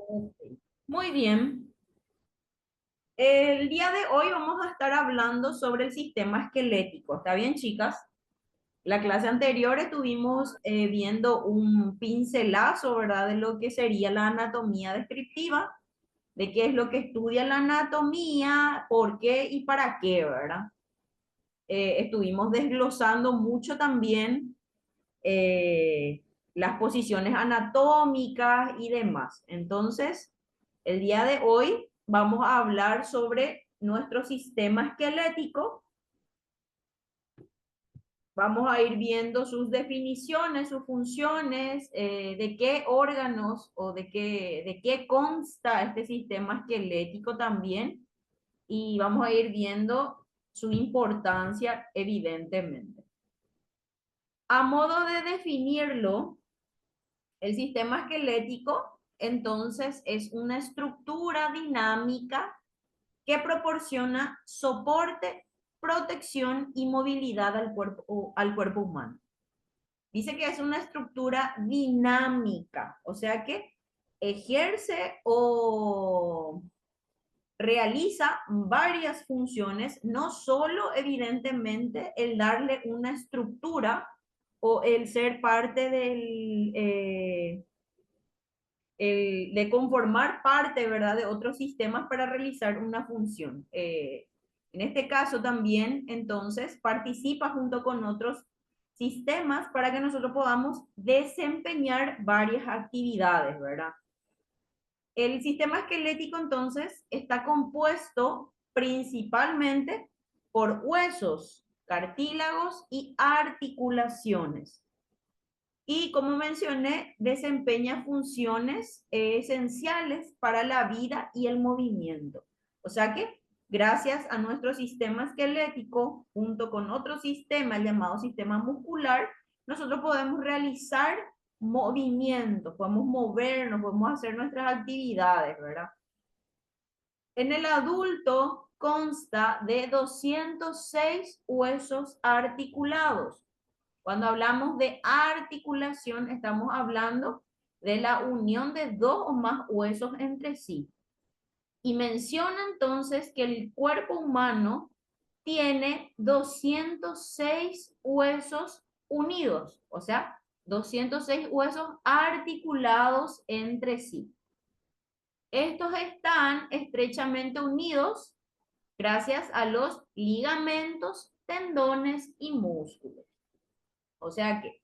Ok. Muy bien. El día de hoy vamos a estar hablando sobre el sistema esquelético. ¿Está bien, chicas? La clase anterior estuvimos viendo un pincelazo, ¿verdad? De lo que sería la anatomía descriptiva, de qué es lo que estudia la anatomía, por qué y para qué, ¿verdad? Estuvimos desglosando mucho también eh, las posiciones anatómicas y demás. Entonces, el día de hoy vamos a hablar sobre nuestro sistema esquelético. Vamos a ir viendo sus definiciones, sus funciones, de qué órganos o de qué consta este sistema esquelético también. Y vamos a ir viendo su importancia, evidentemente. A modo de definirlo, el sistema esquelético, entonces, es una estructura dinámica que proporciona soporte, protección y movilidad al cuerpo humano. Dice que es una estructura dinámica, o sea que ejerce o realiza varias funciones, no solo evidentemente el darle una estructura o el ser parte de conformar parte, ¿verdad?, de otros sistemas para realizar una función. En este caso también, entonces, participa junto con otros sistemas para que nosotros podamos desempeñar varias actividades, ¿verdad? El sistema esquelético, entonces, está compuesto principalmente por huesos, cartílagos y articulaciones. Y como mencioné, desempeña funciones esenciales para la vida y el movimiento. O sea que gracias a nuestro sistema esquelético, junto con otro sistema llamado sistema muscular, nosotros podemos realizar movimientos, podemos movernos, podemos hacer nuestras actividades, ¿verdad? En el adulto consta de 206 huesos articulados. Cuando hablamos de articulación, estamos hablando de la unión de dos o más huesos entre sí. Y menciona entonces que el cuerpo humano tiene 206 huesos unidos, o sea, 206 huesos articulados entre sí. Estos están estrechamente unidos gracias a los ligamentos, tendones y músculos. O sea que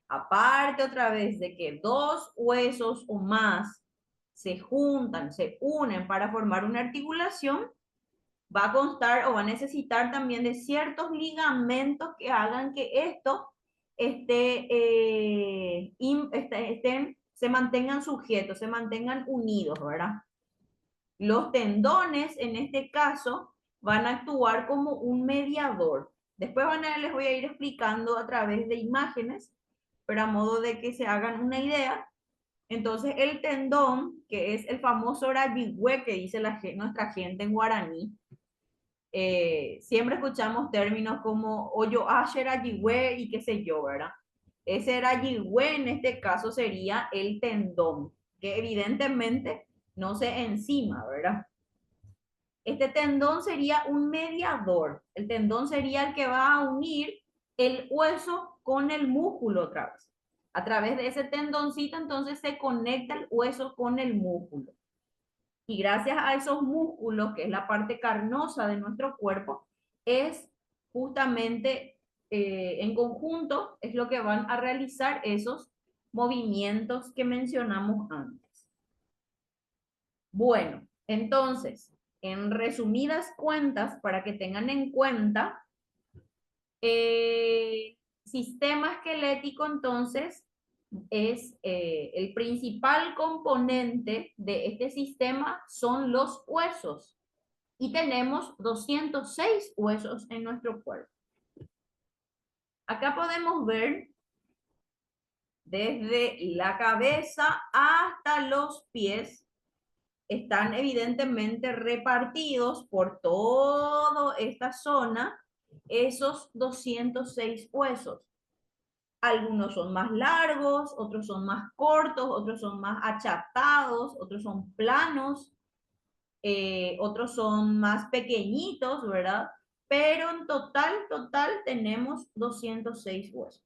aparte otra vez de que dos huesos o más se juntan, se unen para formar una articulación, va a constar o va a necesitar también de ciertos ligamentos que hagan que esto se mantengan sujetos, se mantengan unidos, ¿verdad? Los tendones, en este caso, van a actuar como un mediador. Después les voy a ir explicando a través de imágenes, pero a modo de que se hagan una idea. Entonces, el tendón, que es el famoso rayigüe que dice nuestra gente en guaraní, siempre escuchamos términos como oyo ashe rayigüe y qué sé yo, ¿verdad? Ese rayigüe en este caso sería el tendón, que evidentemente no se encima, ¿verdad? Este tendón sería un mediador. El tendón sería el que va a unir el hueso con el músculo otra vez. A través de ese tendoncito, entonces se conecta el hueso con el músculo. Y gracias a esos músculos, que es la parte carnosa de nuestro cuerpo, es justamente en conjunto, es lo que van a realizar esos movimientos que mencionamos antes. Bueno, entonces, en resumidas cuentas, para que tengan en cuenta, sistema esquelético entonces es el principal componente de este sistema son los huesos y tenemos 206 huesos en nuestro cuerpo. Acá podemos ver desde la cabeza hasta los pies están evidentemente repartidos por toda esta zona esos 206 huesos. Algunos son más largos, otros son más cortos, otros son más achatados, otros son planos, otros son más pequeñitos, ¿verdad? Pero en total tenemos 206 huesos.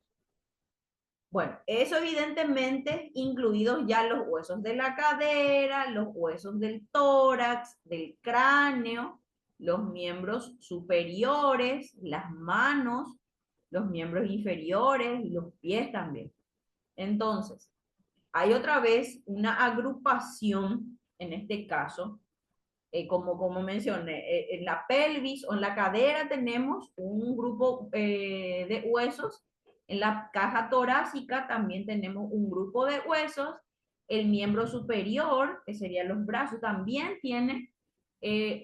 Bueno, eso evidentemente incluidos ya los huesos de la cadera, los huesos del tórax, del cráneo, los miembros superiores, las manos, los miembros inferiores y los pies también. Entonces, hay otra vez una agrupación, en este caso, como mencioné, en la pelvis o en la cadera tenemos un grupo de huesos, en la caja torácica también tenemos un grupo de huesos, el miembro superior, que serían los brazos, también tiene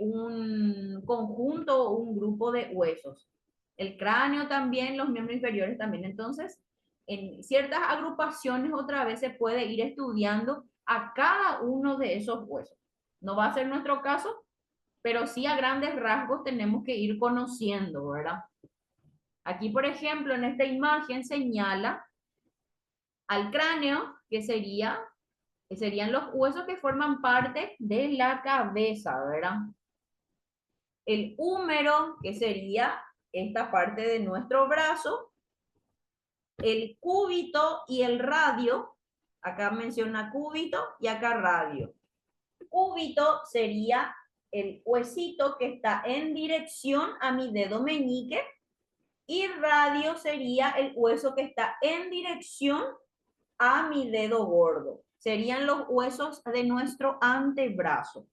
un conjunto o un grupo de huesos. El cráneo también, los miembros inferiores también. Entonces, en ciertas agrupaciones otra vez se puede ir estudiando a cada uno de esos huesos. No va a ser nuestro caso, pero sí a grandes rasgos tenemos que ir conociendo, ¿verdad? Aquí, por ejemplo, en esta imagen señala al cráneo, que serían los huesos que forman parte de la cabeza, ¿verdad? El húmero, que sería esta parte de nuestro brazo, el cúbito y el radio, acá menciona cúbito y acá radio. Cúbito sería el huesito que está en dirección a mi dedo meñique y radio sería el hueso que está en dirección a mi dedo gordo. Serían los huesos de nuestro antebrazo.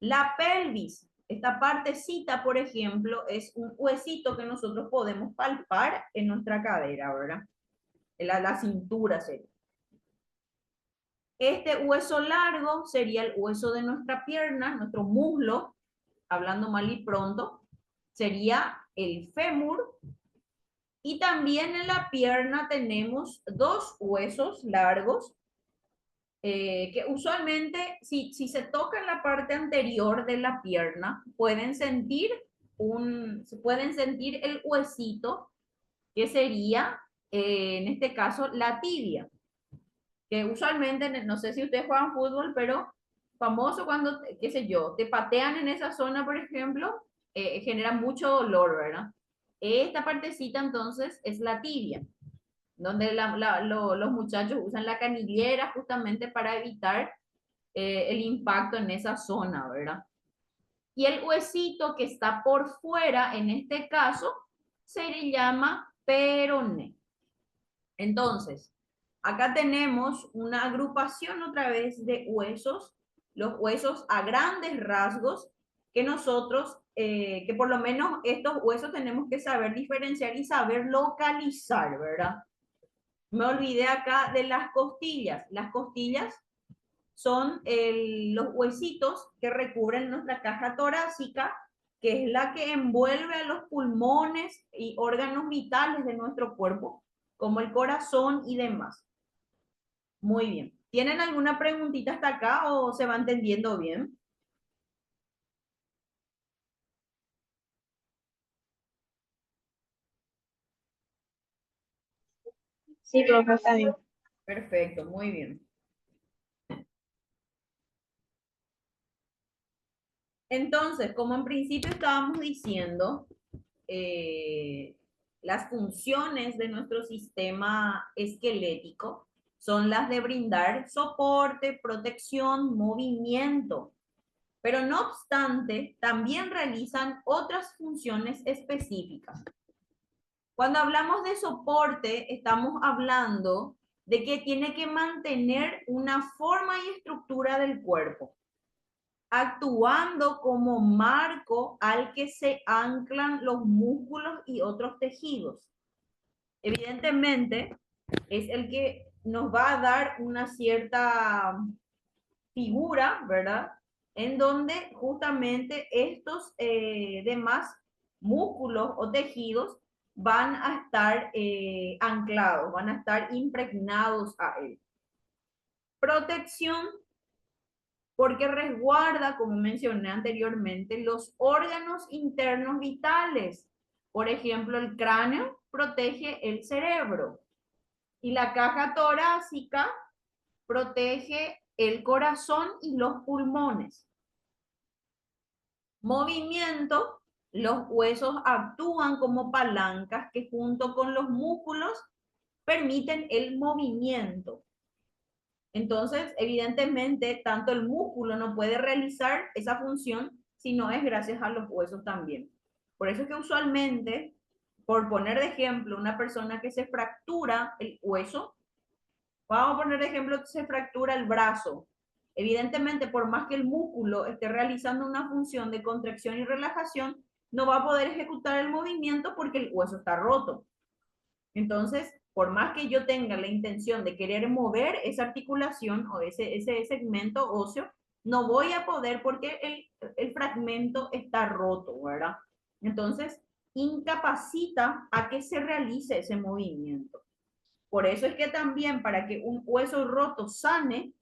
La pelvis, esta partecita, por ejemplo, es un huesito que nosotros podemos palpar en nuestra cadera, ¿verdad? La cintura sería. Este hueso largo sería el hueso de nuestra pierna, nuestro muslo, hablando mal y pronto, sería el fémur. Y también en la pierna tenemos dos huesos largos que usualmente si se toca en la parte anterior de la pierna pueden sentir el huesito que sería en este caso la tibia, que usualmente, no sé si ustedes juegan fútbol, pero famoso cuando, qué sé yo, te patean en esa zona, por ejemplo, genera mucho dolor, ¿verdad? Esta partecita entonces es la tibia, donde los muchachos usan la canillera justamente para evitar el impacto en esa zona, ¿verdad? Y el huesito que está por fuera, en este caso, se le llama peroné. Entonces, acá tenemos una agrupación otra vez de huesos, los huesos a grandes rasgos, que nosotros, que por lo menos estos huesos tenemos que saber diferenciar y saber localizar, ¿verdad? Me olvidé acá de las costillas. Las costillas son los huesitos que recubren nuestra caja torácica, que es la que envuelve a los pulmones y órganos vitales de nuestro cuerpo, como el corazón y demás. Muy bien. ¿Tienen alguna preguntita hasta acá o se va entendiendo bien? Sí, profe, está bien. Perfecto, muy bien. Entonces, como en principio estábamos diciendo, eh, las funciones de nuestro sistema esquelético son las de brindar soporte, protección, movimiento, pero no obstante, también realizan otras funciones específicas. Cuando hablamos de soporte, estamos hablando de que tiene que mantener una forma y estructura del cuerpo, actuando como marco al que se anclan los músculos y otros tejidos. Evidentemente, es el que nos va a dar una cierta figura, ¿verdad? En donde justamente estos demás músculos o tejidos van a estar anclados, van a estar impregnados a él. Protección porque resguarda, como mencioné anteriormente, los órganos internos vitales. Por ejemplo, el cráneo protege el cerebro y la caja torácica protege el corazón y los pulmones. Movimiento, los huesos actúan como palancas que junto con los músculos permiten el movimiento. Entonces, evidentemente, tanto el músculo no puede realizar esa función si no es gracias a los huesos también. Por eso es que usualmente, por poner de ejemplo, una persona que se fractura el hueso, vamos a poner de ejemplo que se fractura el brazo. Evidentemente, por más que el músculo esté realizando una función de contracción y relajación, no va a poder ejecutar el movimiento porque el hueso está roto. Entonces, por más que yo tenga la intención de querer mover esa articulación o ese segmento óseo, no voy a poder porque el fragmento está roto, ¿verdad? Entonces, incapacita a que se realice ese movimiento. Por eso es que también para que un hueso roto sane,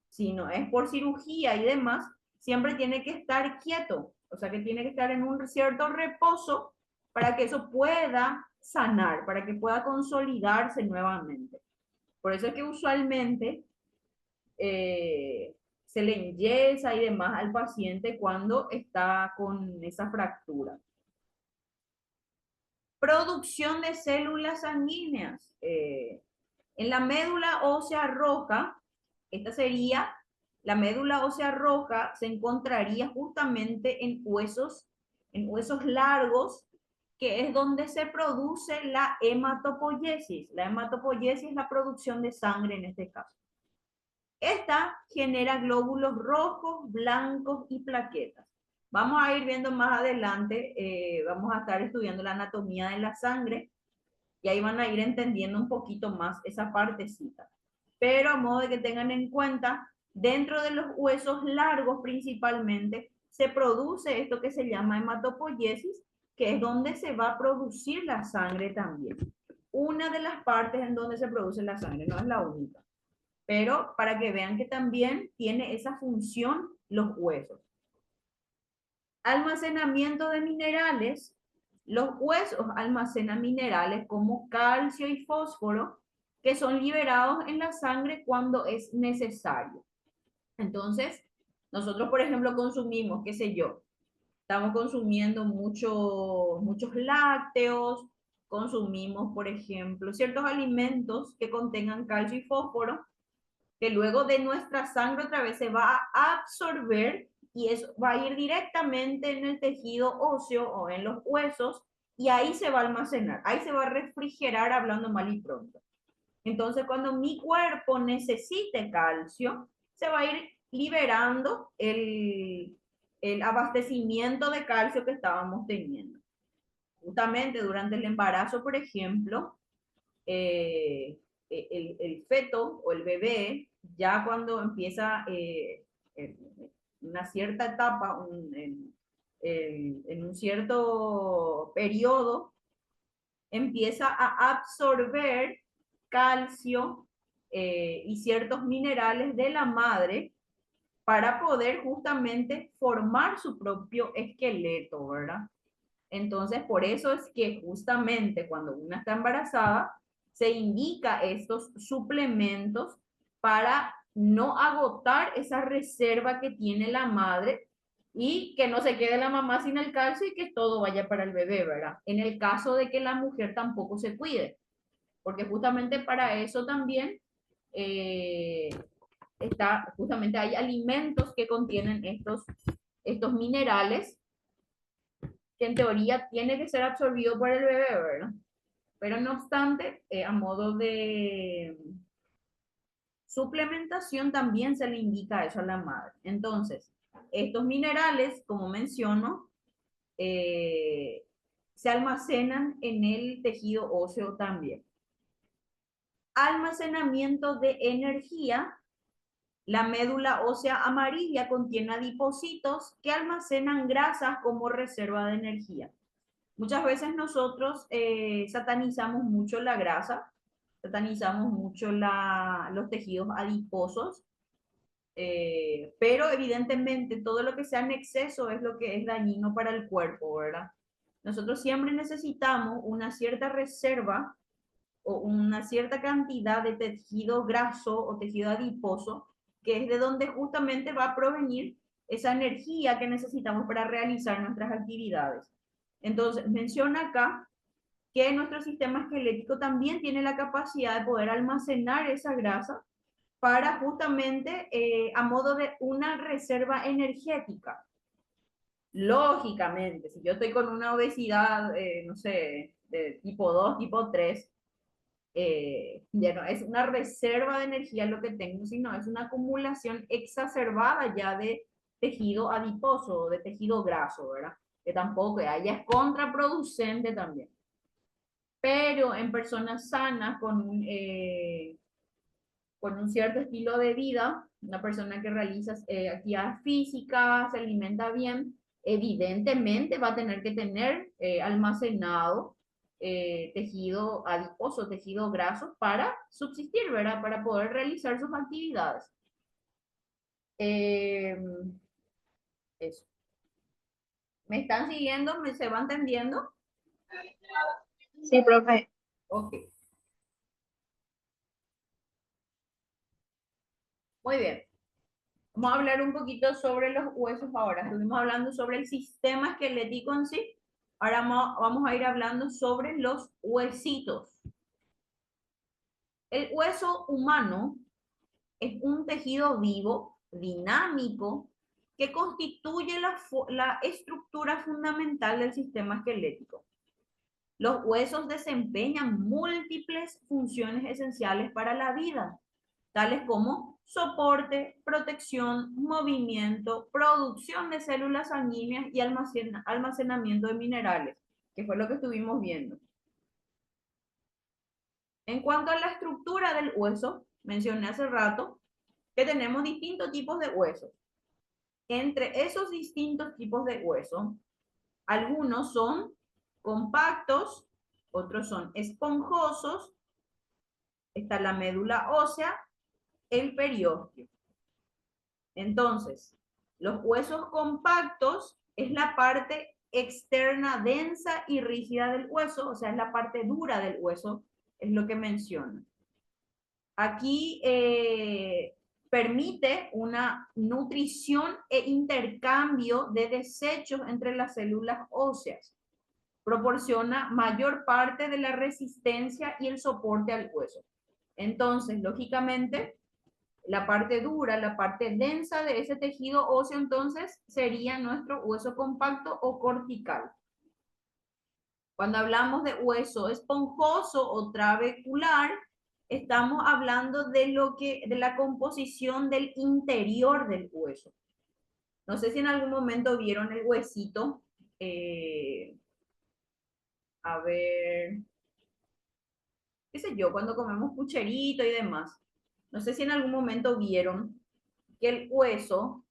si no es por cirugía y demás, siempre tiene que estar quieto, o sea que tiene que estar en un cierto reposo para que eso pueda sanar, para que pueda consolidarse nuevamente. Por eso es que usualmente se le enyesa y demás al paciente cuando está con esa fractura. Producción de células sanguíneas. En la médula ósea roja, esta sería, la médula ósea roja se encontraría justamente en huesos largos, que es donde se produce la hematopoiesis. La hematopoiesis es la producción de sangre en este caso. Esta genera glóbulos rojos, blancos y plaquetas. Vamos a ir viendo más adelante, vamos a estar estudiando la anatomía de la sangre y ahí van a ir entendiendo un poquito más esa partecita. Pero a modo de que tengan en cuenta, dentro de los huesos largos principalmente, se produce esto que se llama hematopoiesis, que es donde se va a producir la sangre también. Una de las partes en donde se produce la sangre, no es la única. Pero para que vean que también tiene esa función los huesos. Almacenamiento de minerales. Los huesos almacenan minerales como calcio y fósforo que son liberados en la sangre cuando es necesario. Entonces, nosotros, por ejemplo, consumimos, qué sé yo, estamos consumiendo muchos lácteos, consumimos, por ejemplo, ciertos alimentos que contengan calcio y fósforo, que luego de nuestra sangre otra vez se va a absorber y eso va a ir directamente en el tejido óseo o en los huesos y ahí se va a almacenar, ahí se va a refrigerar hablando mal y pronto. Entonces, cuando mi cuerpo necesite calcio, se va a ir liberando el abastecimiento de calcio que estábamos teniendo. Justamente durante el embarazo, por ejemplo, el feto o el bebé, ya cuando empieza una cierta etapa, en un cierto periodo, empieza a absorber calcio y ciertos minerales de la madre para poder justamente formar su propio esqueleto, ¿verdad? Entonces, por eso es que justamente cuando una está embarazada, se indica estos suplementos para no agotar esa reserva que tiene la madre y que no se quede la mamá sin el calcio y que todo vaya para el bebé, ¿verdad? En el caso de que la mujer tampoco se cuide, porque justamente para eso también eh, justamente hay alimentos que contienen estos minerales que en teoría tiene que ser absorbido por el bebé, ¿verdad? Pero no obstante, a modo de suplementación también se le indica eso a la madre. Entonces, estos minerales, como menciono, eh, se almacenan en el tejido óseo también. Almacenamiento de energía. La médula ósea amarilla contiene adipocitos que almacenan grasas como reserva de energía. Muchas veces nosotros satanizamos mucho la grasa, satanizamos mucho los tejidos adiposos, pero evidentemente todo lo que sea en exceso es lo que es dañino para el cuerpo, ¿verdad? nosotros siempre necesitamos una cierta reserva o una cierta cantidad de tejido graso o tejido adiposo, que es de donde justamente va a provenir esa energía que necesitamos para realizar nuestras actividades. Entonces, menciona acá que nuestro sistema esquelético también tiene la capacidad de poder almacenar esa grasa para justamente a modo de una reserva energética. Lógicamente, si yo estoy con una obesidad, no sé, de tipo 2 tipo 3 ya no es una reserva de energía lo que tengo, sino es una acumulación exacerbada ya de tejido adiposo, de tejido graso, ¿verdad? Que tampoco, ya es contraproducente también. Pero en personas sanas, con un cierto estilo de vida, una persona que realiza actividad física, se alimenta bien, evidentemente va a tener que tener almacenado tejido adiposo, tejido graso para subsistir, ¿verdad? Para poder realizar sus actividades. Eh, eso. ¿Me están siguiendo? ¿Me se va entendiendo? Sí, profe. Ok, muy bien. Vamos a hablar un poquito sobre los huesos ahora. Estuvimos hablando sobre el sistema esquelético en sí. Ahora vamos a ir hablando sobre los huesitos. El hueso humano es un tejido vivo, dinámico, que constituye la estructura fundamental del sistema esquelético. Los huesos desempeñan múltiples funciones esenciales para la vida, tales como soporte, protección, movimiento, producción de células sanguíneas y almacenamiento de minerales, que fue lo que estuvimos viendo. En cuanto a la estructura del hueso, mencioné hace rato que tenemos distintos tipos de huesos. Entre esos distintos tipos de hueso, algunos son compactos, otros son esponjosos, está la médula ósea, el periósteo. Entonces, los huesos compactos es la parte externa densa y rígida del hueso, o sea, es la parte dura del hueso, es lo que menciona. Aquí permite una nutrición e intercambio de desechos entre las células óseas. Proporciona mayor parte de la resistencia y el soporte al hueso. Entonces, lógicamente, la parte dura, la parte densa de ese tejido óseo, entonces, sería nuestro hueso compacto o cortical. Cuando hablamos de hueso esponjoso o trabecular, estamos hablando de la composición del interior del hueso. No sé si en algún momento vieron el huesito. A ver, qué sé yo, cuando comemos pucherito y demás. No sé si en algún momento vieron que el hueso,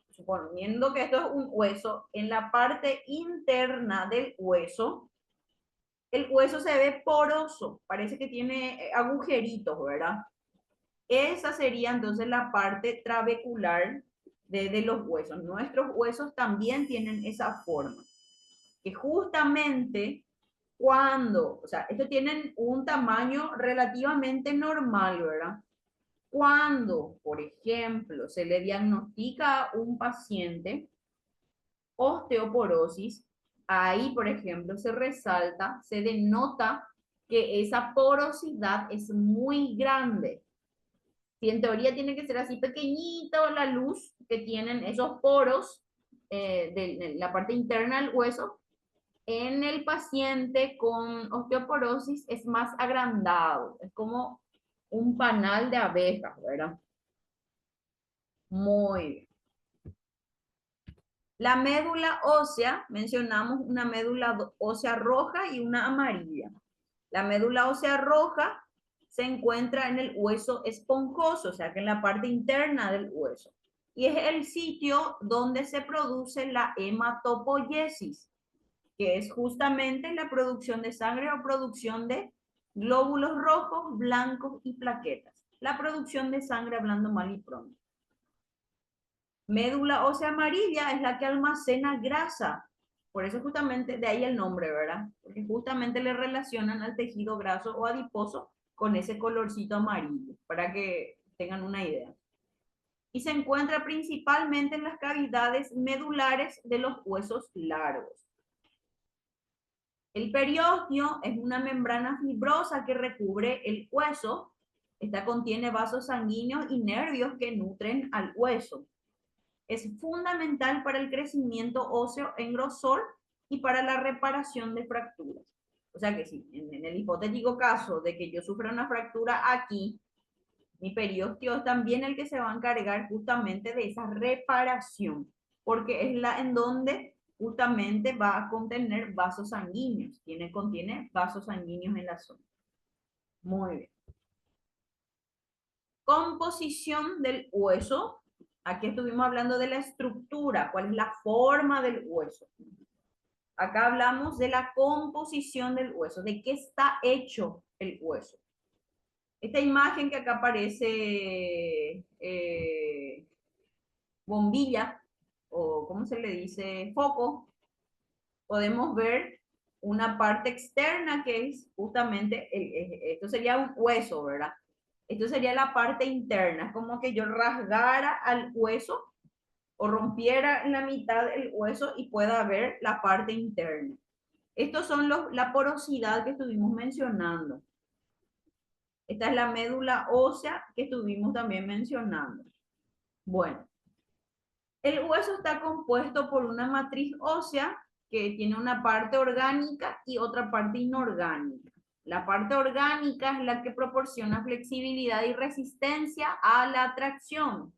suponiendo que esto es un hueso, en la parte interna del hueso, el hueso se ve poroso, parece que tiene agujeritos, ¿verdad? Esa sería entonces la parte trabecular de los huesos. Nuestros huesos también tienen esa forma, que justamente cuando, o sea, estos tienen un tamaño relativamente normal, ¿verdad? Cuando, por ejemplo, se le diagnostica a un paciente osteoporosis, ahí, por ejemplo, se resalta, se denota que esa porosidad es muy grande. Si en teoría tiene que ser así pequeñito la luz que tienen esos poros de la parte interna del hueso, en el paciente con osteoporosis es más agrandado, es como un panal de abejas, ¿verdad? Muy bien. La médula ósea, mencionamos una médula ósea roja y una amarilla. La médula ósea roja se encuentra en el hueso esponjoso, o sea que en la parte interna del hueso. Y es el sitio donde se produce la hematopoiesis, que es justamente la producción de sangre o producción de glóbulos rojos, blancos y plaquetas. La producción de sangre, hablando mal y pronto. Médula ósea amarilla es la que almacena grasa, Por eso justamente de ahí el nombre, ¿verdad? Porque justamente le relacionan al tejido graso o adiposo con ese colorcito amarillo, para que tengan una idea. Y se encuentra principalmente en las cavidades medulares de los huesos largos. El periósteo es una membrana fibrosa que recubre el hueso. Esta contiene vasos sanguíneos y nervios que nutren al hueso. Es fundamental para el crecimiento óseo en grosor y para la reparación de fracturas. O sea que sí, en el hipotético caso de que yo sufra una fractura aquí, mi periósteo es también el que se va a encargar justamente de esa reparación, porque es la en donde justamente va a contener vasos sanguíneos, contiene vasos sanguíneos en la zona. Muy bien. Composición del hueso. Aquí estuvimos hablando de la estructura, cuál es la forma del hueso. Acá hablamos de la composición del hueso, de qué está hecho el hueso. Esta imagen que acá aparece bombilla, o ¿cómo se le dice? Foco, podemos ver una parte externa que es justamente, esto sería un hueso, ¿verdad? Esto sería la parte interna, es como que yo rasgara al hueso o rompiera en la mitad el hueso y pueda ver la parte interna. Estos son la porosidad que estuvimos mencionando. Esta es la médula ósea que estuvimos también mencionando. Bueno, el hueso está compuesto por una matriz ósea que tiene una parte orgánica y otra parte inorgánica. La parte orgánica es la que proporciona flexibilidad y resistencia a la tracción.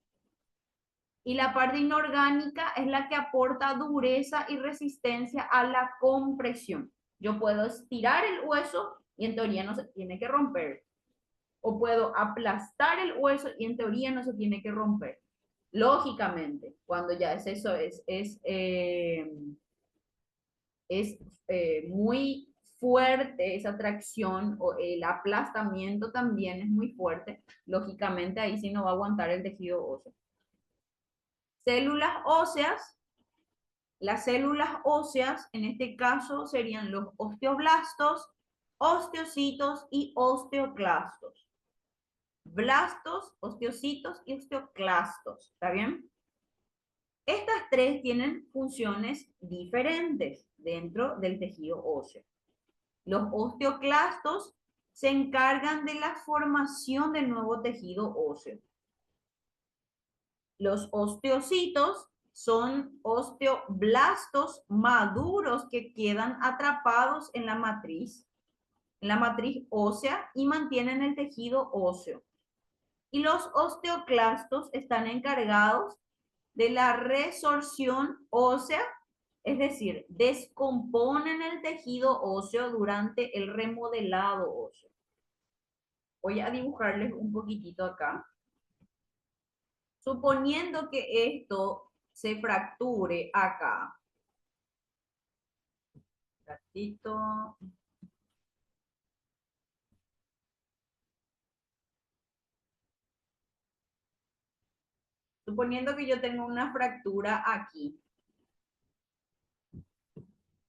Y la parte inorgánica es la que aporta dureza y resistencia a la compresión. Yo puedo estirar el hueso y en teoría no se tiene que romper. O puedo aplastar el hueso y en teoría no se tiene que romper. Lógicamente, cuando ya es eso, muy fuerte esa tracción o el aplastamiento también es muy fuerte, lógicamente ahí sí no va a aguantar el tejido óseo. Células óseas. Las células óseas, en este caso, serían los osteoblastos, osteocitos y osteoclastos. Blastos, osteocitos y osteoclastos. ¿Está bien? Estas tres tienen funciones diferentes dentro del tejido óseo. Los osteoclastos se encargan de la formación del nuevo tejido óseo. Los osteocitos son osteoblastos maduros que quedan atrapados en la matriz ósea y mantienen el tejido óseo. Y los osteoclastos están encargados de la resorción ósea, es decir, descomponen el tejido óseo durante el remodelado óseo. Voy a dibujarles un poquitito acá. Suponiendo que esto se fracture acá. Ratito. Suponiendo que yo tengo una fractura aquí.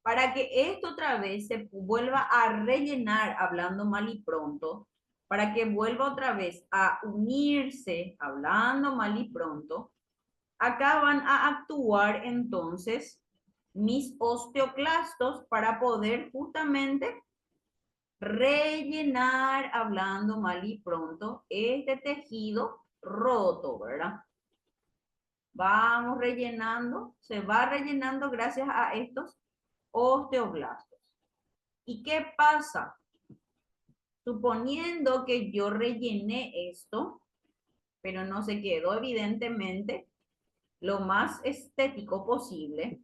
Para que esto otra vez se vuelva a rellenar, hablando mal y pronto, para que vuelva otra vez a unirse, hablando mal y pronto, acá van a actuar entonces mis osteoclastos para poder justamente rellenar, hablando mal y pronto, este tejido roto, ¿verdad? Vamos rellenando, se va rellenando gracias a estos osteoblastos. ¿Y qué pasa? Suponiendo que yo rellené esto, pero no se quedó evidentemente lo más estético posible,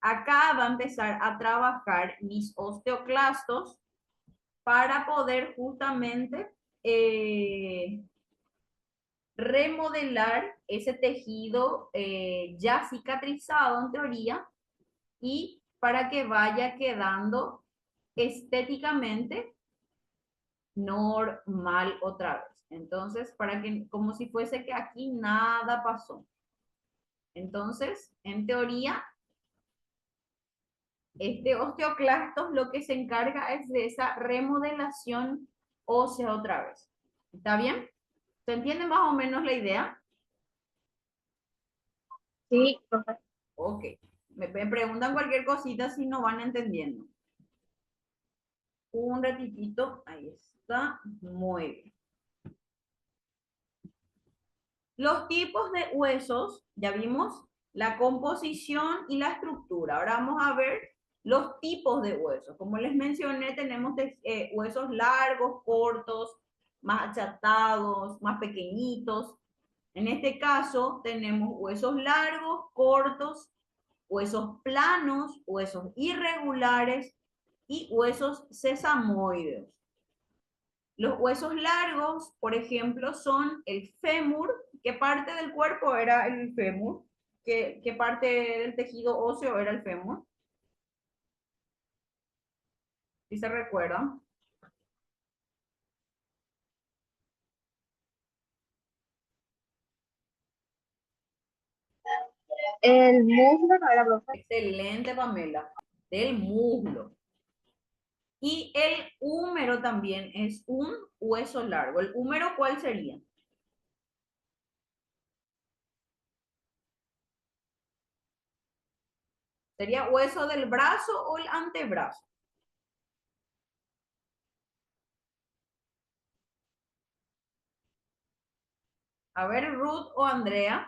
acá va a empezar a trabajar mis osteoclastos para poder justamente remodelar ese tejido ya cicatrizado en teoría y para que vaya quedando estéticamente normal otra vez. Entonces, para que, como si fuese que aquí nada pasó. Entonces, en teoría, Este osteoclastos lo que se encarga es de esa remodelación ósea otra vez. ¿Está bien? ¿Se entiende más o menos la idea? Sí, profe. Ok. Me preguntan cualquier cosita si no van entendiendo. Un ratitito. Ahí está. Muy bien. Los tipos de huesos, ya vimos la composición y la estructura. Ahora vamos a ver los tipos de huesos. Como les mencioné, tenemos huesos largos, cortos, más achatados, más pequeñitos. En este caso tenemos huesos largos, cortos, huesos planos, huesos irregulares y huesos sesamoides. Los huesos largos, por ejemplo, son el fémur. ¿Qué parte del cuerpo era el fémur? ¿Qué parte del tejido óseo era el fémur? ¿Sí se recuerdan? El muslo no era, profe. Excelente, Pamela. Del muslo. Y el húmero también es un hueso largo. ¿El húmero cuál sería? ¿Sería hueso del brazo o el antebrazo? A ver, Ruth o Andrea.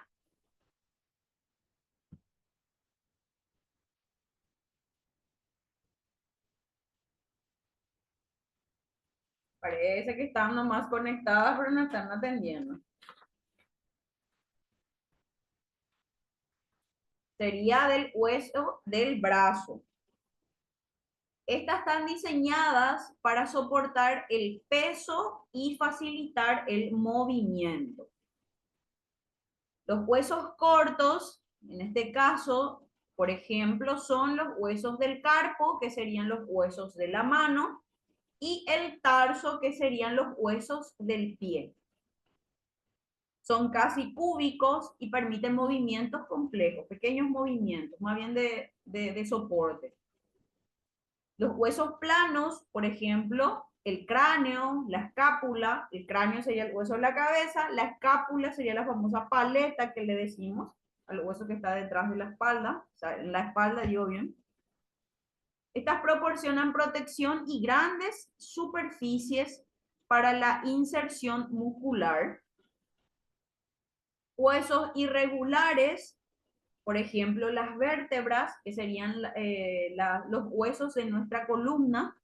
Parece que están nomás conectadas, pero no están atendiendo. Sería del hueso del brazo. Estas están diseñadas para soportar el peso y facilitar el movimiento. Los huesos cortos, en este caso, por ejemplo, son los huesos del carpo, que serían los huesos de la mano, y el tarso, que serían los huesos del pie. Son casi cúbicos y permiten movimientos complejos, pequeños movimientos, más bien de soporte. Los huesos planos, por ejemplo, el cráneo, la escápula, el cráneo sería el hueso de la cabeza, la escápula sería la famosa paleta que le decimos al hueso que está detrás de la espalda, o sea, en la espalda, digo bien. Estas proporcionan protección y grandes superficies para la inserción muscular. Huesos irregulares, por ejemplo, las vértebras, que serían los huesos de nuestra columna,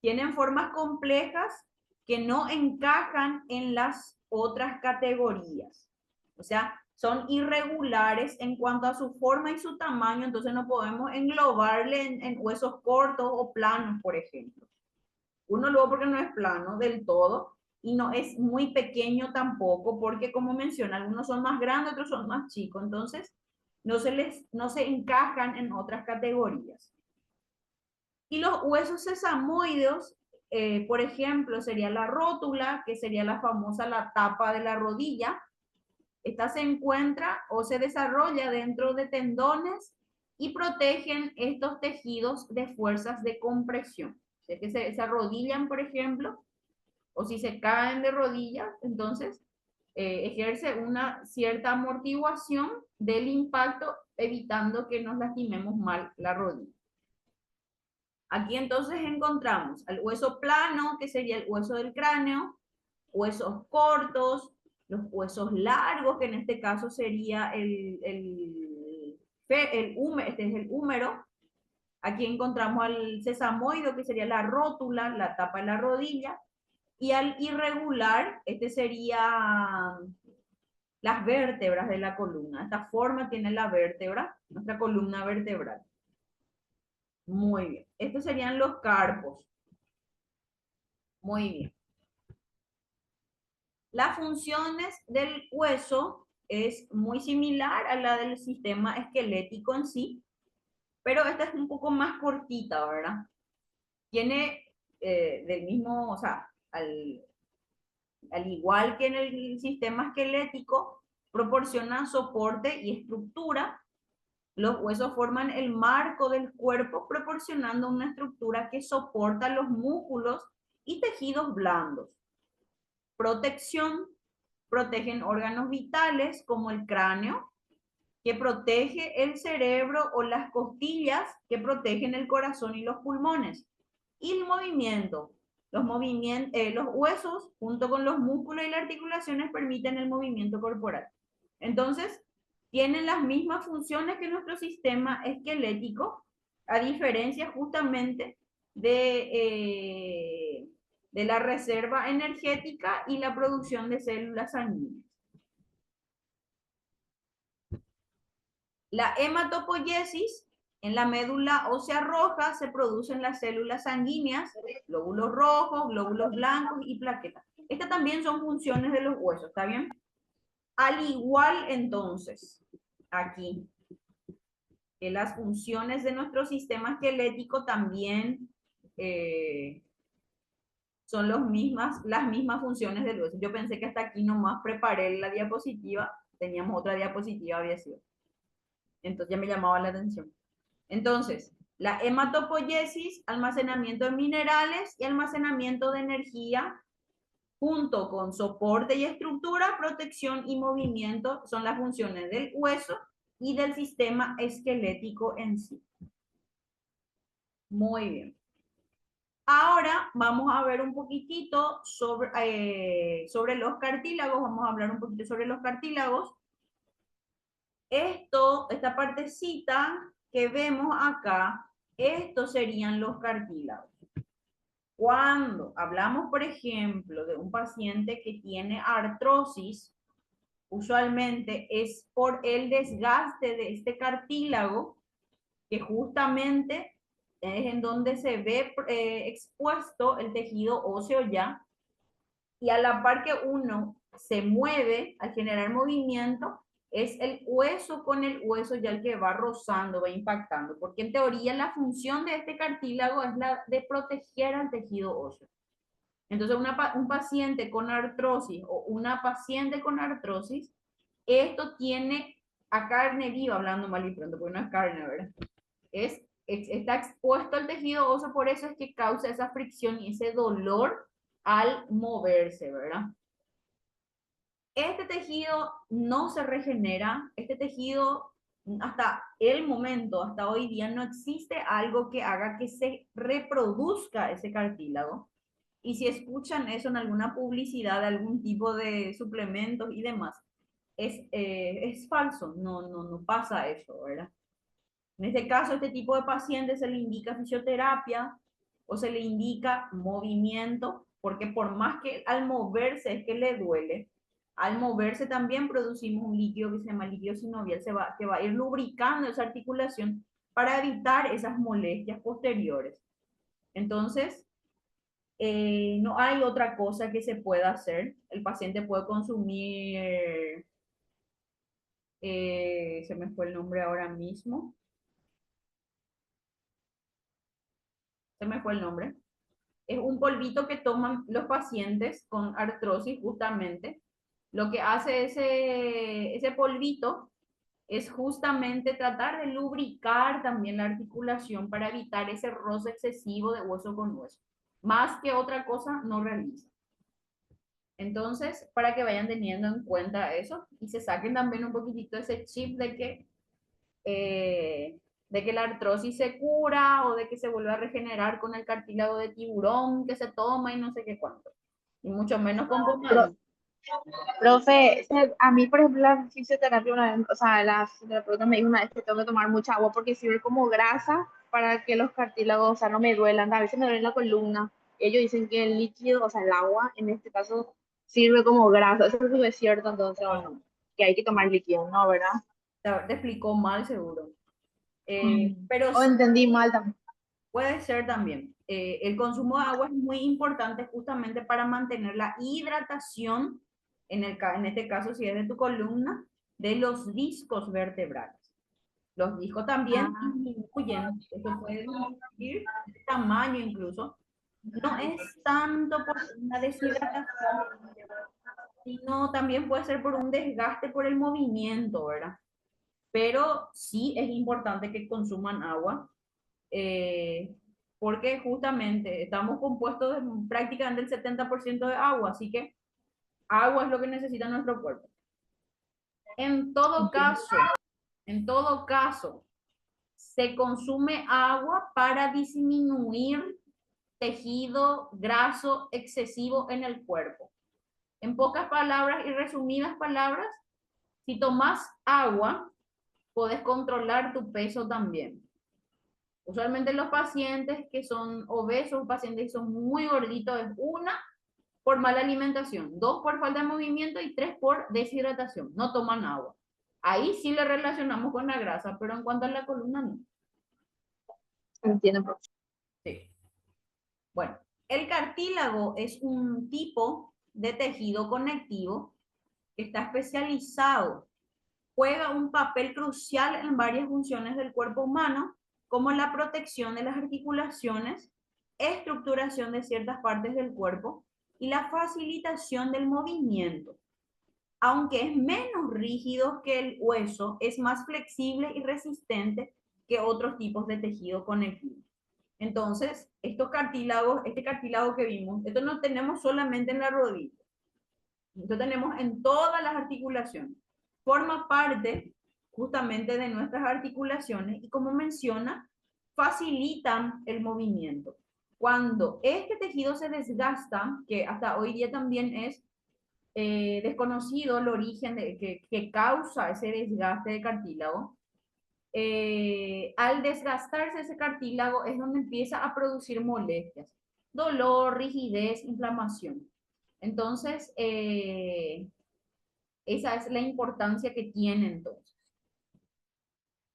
tienen formas complejas que no encajan en las otras categorías. O sea, son irregulares en cuanto a su forma y su tamaño, entonces no podemos englobarle en huesos cortos o planos, por ejemplo. Uno luego porque no es plano del todo y no es muy pequeño tampoco, porque como menciona, algunos son más grandes, otros son más chicos, entonces no se encajan en otras categorías. Y los huesos sesamoides, por ejemplo, sería la rótula, que sería la famosa la tapa de la rodilla. Esta se encuentra o se desarrolla dentro de tendones y protegen estos tejidos de fuerzas de compresión. Si es que se arrodillan, por ejemplo, o si se caen de rodillas, entonces ejerce una cierta amortiguación del impacto, evitando que nos lastimemos mal la rodilla. Aquí entonces encontramos al hueso plano, que sería el hueso del cráneo, huesos cortos, los huesos largos, que en este caso sería este es el húmero. Aquí encontramos al sesamoide, que sería la rótula, la tapa de la rodilla, y al irregular, este sería las vértebras de la columna. Esta forma tiene la vértebra, nuestra columna vertebral. Muy bien. Estos serían los carpos. Muy bien. Las funciones del hueso es muy similar a la del sistema esquelético en sí, pero esta es un poco más cortita, ¿verdad? Tiene del mismo, o sea, al igual que en el sistema esquelético, proporciona soporte y estructura Los huesos forman el marco del cuerpo, proporcionando una estructura que soporta los músculos y tejidos blandos. Protección: protegen órganos vitales como el cráneo, que protege el cerebro, o las costillas, que protegen el corazón y los pulmones. Y el movimiento. Los huesos, junto con los músculos y las articulaciones, permiten el movimiento corporal. Entonces, tienen las mismas funciones que nuestro sistema esquelético, a diferencia justamente de la reserva energética y la producción de células sanguíneas. La hematopoiesis: en la médula ósea roja se producen las células sanguíneas, glóbulos rojos, glóbulos blancos y plaquetas. Estas también son funciones de los huesos, ¿está bien? Al igual, entonces, aquí, que las funciones de nuestro sistema esquelético también son las mismas funciones del hueso. Yo pensé que hasta aquí nomás preparé la diapositiva, teníamos otra diapositiva, había sido. Entonces ya me llamaba la atención. Entonces, la hematopoiesis: almacenamiento de minerales y almacenamiento de energía, junto con soporte y estructura, protección y movimiento, son las funciones del hueso y del sistema esquelético en sí. Muy bien. Ahora vamos a ver un poquitito sobre los cartílagos. Vamos a hablar un poquito sobre los cartílagos. Esta partecita que vemos acá, estos serían los cartílagos. Cuando hablamos, por ejemplo, de un paciente que tiene artrosis, usualmente es por el desgaste de este cartílago, que justamente es en donde se ve expuesto el tejido óseo ya, y a la par que uno se mueve al generar movimiento, es el hueso con el hueso ya el que va rozando, va impactando, porque en teoría la función de este cartílago es la de proteger al tejido óseo. Entonces, un paciente con artrosis o una paciente con artrosis, esto tiene a carne viva, hablando mal y pronto, porque no es carne, ¿verdad? Está expuesto al tejido óseo, por eso es que causa esa fricción y ese dolor al moverse, ¿verdad? Este tejido no se regenera, este tejido, hasta el momento, hasta hoy día, no existe algo que haga que se reproduzca ese cartílago. Y si escuchan eso en alguna publicidad de algún tipo de suplementos y demás, es falso, no pasa eso, ¿verdad? En este caso, a este tipo de pacientes se le indica fisioterapia o se le indica movimiento, porque por más que al moverse es que le duele, al moverse también producimos un líquido que se llama líquido sinovial, que va a ir lubricando esa articulación para evitar esas molestias posteriores. Entonces, no hay otra cosa que se pueda hacer. El paciente puede consumir, se me fue el nombre ahora mismo, se me fue el nombre. Es un polvito que toman los pacientes con artrosis justamente. Lo que hace ese polvito es justamente tratar de lubricar también la articulación para evitar ese roce excesivo de hueso con hueso. Más que otra cosa, no realiza. Entonces, para que vayan teniendo en cuenta eso y se saquen también un poquitito ese chip de que la artrosis se cura o de que se vuelve a regenerar con el cartílago de tiburón que se toma y no sé qué cuánto. Y mucho menos con Pro- pomadín. Profe, a mí, por ejemplo, la fisioterapia una vez, o sea, la fisioterapeuta me dijo una vez que tengo que tomar mucha agua porque sirve como grasa para que los cartílagos, o sea, no me duelan. A veces me duele la columna. Ellos dicen que el líquido, o sea, el agua, en este caso, sirve como grasa. Eso es cierto, entonces, bueno, que hay que tomar líquido, ¿no? ¿Verdad? Te explicó mal seguro. Pero O entendí mal también. puede ser también. El consumo de agua es muy importante justamente para mantener la hidratación, en este caso si es de tu columna, de los discos vertebrales. Los discos también Ah, disminuyen, eso puede disminuir de tamaño incluso. No es tanto por una deshidratación, sino también puede ser por un desgaste por el movimiento, ¿verdad? pero sí es importante que consuman agua, porque justamente estamos compuestos de prácticamente el 70% de agua, así que agua es lo que necesita nuestro cuerpo. En todo Entiendo. caso, en todo caso, se consume agua para disminuir tejido graso excesivo en el cuerpo. En pocas palabras y resumidas palabras, si tomas agua, puedes controlar tu peso también. Usualmente los pacientes que son obesos, pacientes que son muy gorditos, es una, por mala alimentación, dos, por falta de movimiento y tres, por deshidratación. No toman agua. Ahí sí le relacionamos con la grasa, pero en cuanto a la columna, no. Entiendo, profe. Sí. Bueno, el cartílago es un tipo de tejido conectivo que está especializado, juega un papel crucial en varias funciones del cuerpo humano, como la protección de las articulaciones, estructuración de ciertas partes del cuerpo y la facilitación del movimiento. Aunque es menos rígido que el hueso, es más flexible y resistente que otros tipos de tejido conectivo. Entonces, estos cartílagos, este cartílago que vimos, esto no tenemos solamente en la rodilla, esto tenemos en todas las articulaciones. Forma parte justamente de nuestras articulaciones y como menciona, facilitan el movimiento. Cuando este tejido se desgasta, que hasta hoy día también es desconocido el origen que causa ese desgaste de cartílago, al desgastarse ese cartílago es donde empieza a producir molestias, dolor, rigidez, inflamación. Entonces, esa es la importancia que tiene entonces.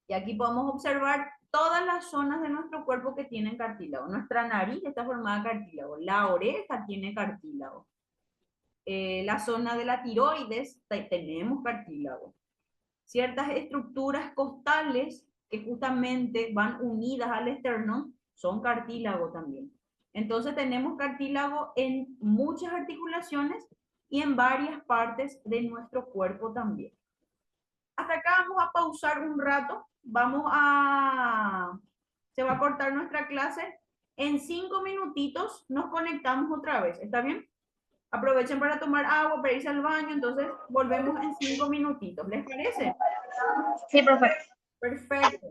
Y aquí podemos observar todas las zonas de nuestro cuerpo que tienen cartílago. Nuestra nariz está formada de cartílago, la oreja tiene cartílago, la zona de la tiroides tenemos cartílago. Ciertas estructuras costales que justamente van unidas al esternón son cartílago también. Entonces tenemos cartílago en muchas articulaciones y en varias partes de nuestro cuerpo también. Hasta acá vamos a pausar un rato. Se va a cortar nuestra clase. En 5 minutitos nos conectamos otra vez. ¿Está bien? Aprovechen para tomar agua, para irse al baño. Entonces volvemos en 5 minutitos. ¿Les parece? Sí, profe. Perfecto.